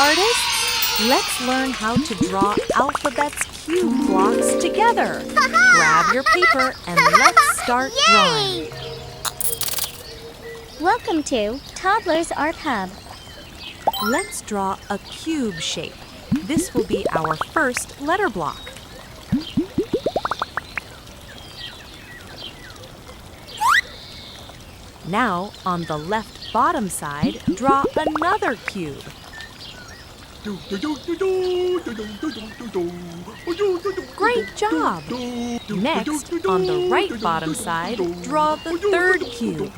artists? Let's learn how to draw alphabets cube blocks together. Grab your paper and let's start drawing. Welcome to Toddlers Art Hub. Let's draw a cube shape. This will be our first letter block. Now, on the left bottom side, draw another cube. Great job! Next, on the right bottom side, draw the third cube.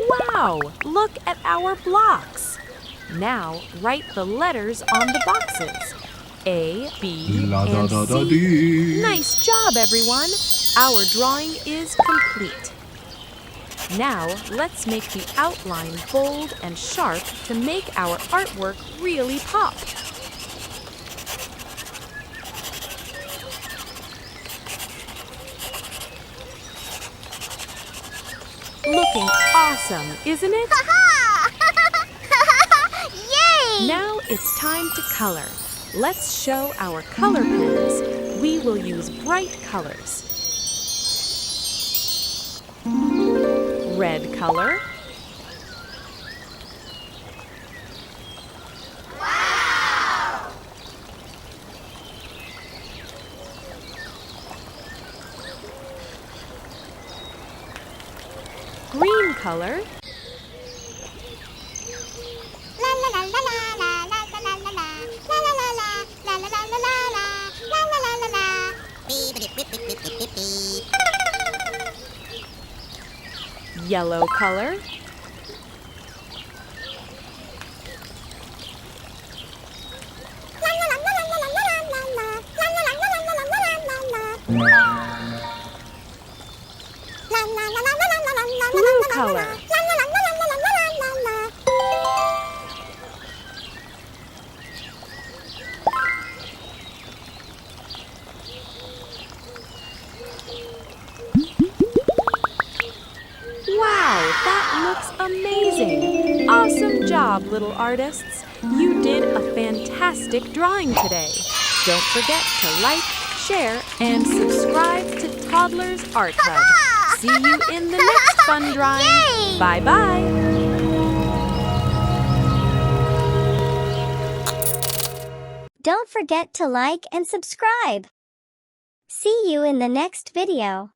Wow! Look at our blocks. Now, write the letters on the boxes. A, B, and C. Nice job, everyone! Our drawing is complete. Now, let's make the outline bold and sharp to make our artwork really pop. Looking awesome, isn't it? Yay! Now it's time to color. Let's show our color pens. We will use bright colors. Red color. Wow! Green color. Yellow color. Blue color. Wow, that looks amazing! Awesome job, little artists! You did a fantastic drawing today. Don't forget to like, share, and subscribe to Toddlers Art Hub. See you in the next fun drawing. Yay! Bye-bye! Don't forget to like and subscribe. See you in the next video.